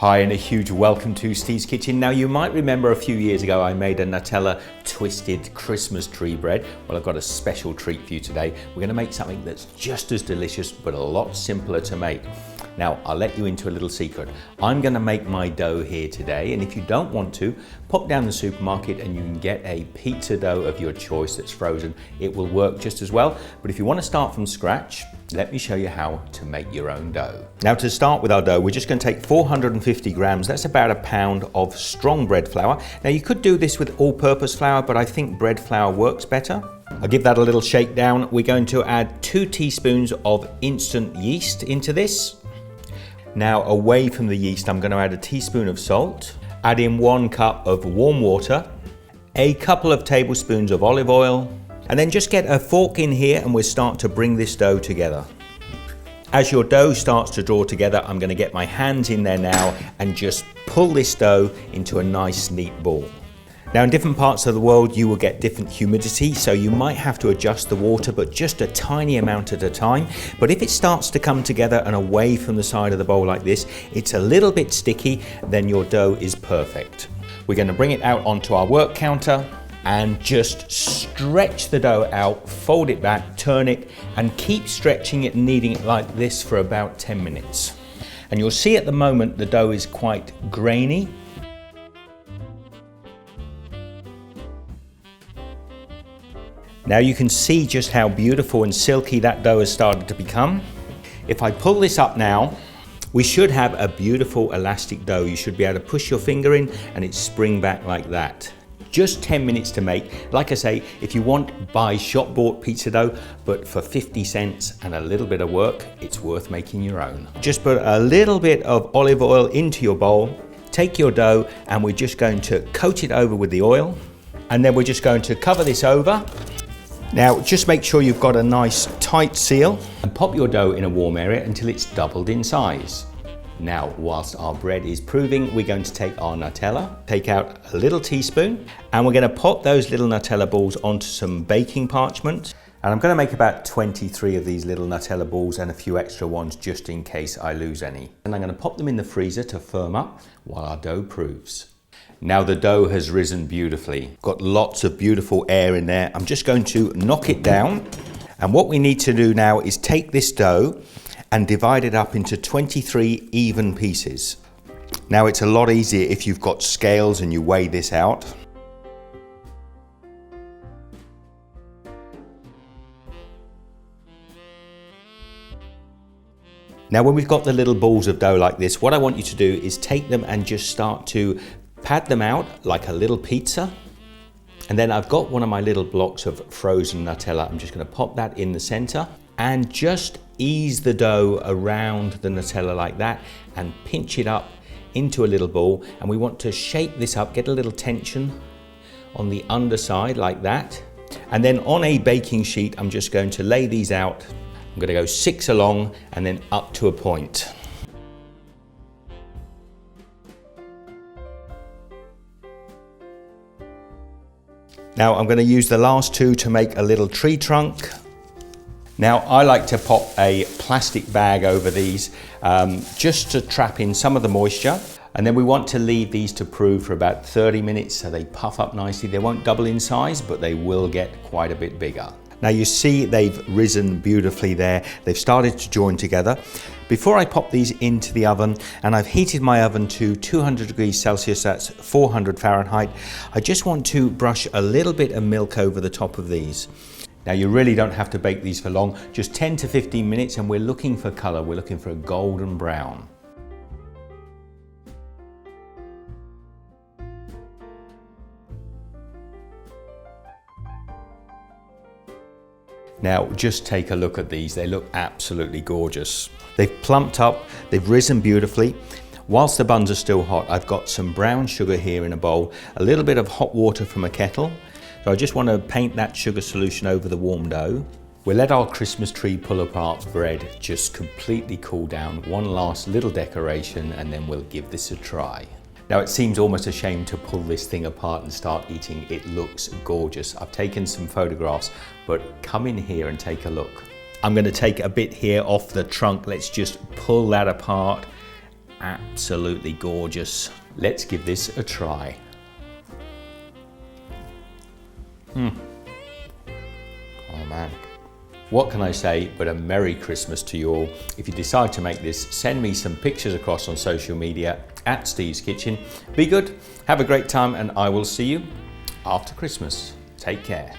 Hi and a huge welcome to Steve's Kitchen. Now you might remember a few years ago I made a Nutella twisted Christmas tree bread. Well, I've got a special treat for you today. We're going to make something that's just as delicious but a lot simpler to make. Now I'll let you into a little secret. I'm going to make my dough here today, and if you don't want to, pop down the supermarket and you can get a pizza dough of your choice that's frozen. It will work just as well, but if you want to start from scratch, let me show you how to make your own dough. Now to start with our dough, we're just going to take 450 grams, that's about a pound of strong bread flour. Now you could do this with all-purpose flour, but I think bread flour works better. I'll give that a little shake down. We're going to add 2 teaspoons of instant yeast into this. Now away from the yeast, I'm going to add a teaspoon of salt, add in 1 cup of warm water, a couple of tablespoons of olive oil, and then just get a fork in here and we'll start to bring this dough together. As your dough starts to draw together, I'm going to get my hands in there now and just pull this dough into a nice neat ball. Now in different parts of the world you will get different humidity, so you might have to adjust the water, but just a tiny amount at a time. But if it starts to come together and away from the side of the bowl like this, it's a little bit sticky, then your dough is perfect. We're going to bring it out onto our work counter and just stretch the dough out, fold it back, turn it, and keep stretching it and kneading it like this for about 10 minutes. And you'll see at the moment the dough is quite grainy. Now you can see just how beautiful and silky that dough has started to become. If I pull this up now, we should have a beautiful elastic dough. You should be able to push your finger in and it spring back like that. Just 10 minutes to make. Like I say, if you want, buy shop-bought pizza dough, but for 50 cents and a little bit of work, it's worth making your own. Just put a little bit of olive oil into your bowl, take your dough, and we're just going to coat it over with the oil, and then we're just going to cover this over. Now just make sure you've got a nice tight seal and pop your dough in a warm area until it's doubled in size. Now whilst our bread is proving, we're going to take our Nutella, take out a little teaspoon, and we're going to pop those little Nutella balls onto some baking parchment. And I'm going to make about 23 of these little Nutella balls and a few extra ones just in case I lose any. And I'm going to pop them in the freezer to firm up while our dough proves. Now the dough has risen beautifully. Got lots of beautiful air in there. I'm just going to knock it down. And what we need to do now is take this dough and divide it up into 23 even pieces. Now it's a lot easier if you've got scales and you weigh this out. Now when we've got the little balls of dough like this, what I want you to do is take them and just start to pad them out like a little pizza. And then I've got one of my little blocks of frozen Nutella. I'm just going to pop that in the center and just ease the dough around the Nutella like that and pinch it up into a little ball. And we want to shape this up, get a little tension on the underside like that. And then on a baking sheet, I'm just going to lay these out. I'm going to go 6 along and then up to a point. Now I'm going to use the last 2 to make a little tree trunk. Now I like to pop a plastic bag over these just to trap in some of the moisture. And then we want to leave these to prove for about 30 minutes so they puff up nicely. They won't double in size, but they will get quite a bit bigger. Now you see they've risen beautifully there. They've started to join together. Before I pop these into the oven, and I've heated my oven to 200 degrees Celsius, that's 400 Fahrenheit, I just want to brush a little bit of milk over the top of these. Now you really don't have to bake these for long, just 10 to 15 minutes, and we're looking for color. We're looking for a golden brown. Now just take a look at these. They look absolutely gorgeous. They've plumped up, they've risen beautifully. Whilst the buns are still hot, I've got some brown sugar here in a bowl, a little bit of hot water from a kettle. So I just want to paint that sugar solution over the warm dough. We'll let our Christmas tree pull apart bread just completely cool down. One last little decoration and then we'll give this a try. Now it seems almost a shame to pull this thing apart and start eating. It looks gorgeous. I've taken some photographs, but come in here and take a look. I'm going to take a bit here off the trunk. Let's just pull that apart. absolutely gorgeous. Let's give this a try. Oh man. What can I say but a Merry Christmas to you all. If you decide to make this, send me some pictures across on social media at Steve's Kitchen. Be good, have a great time, and I will see you after Christmas. Take care.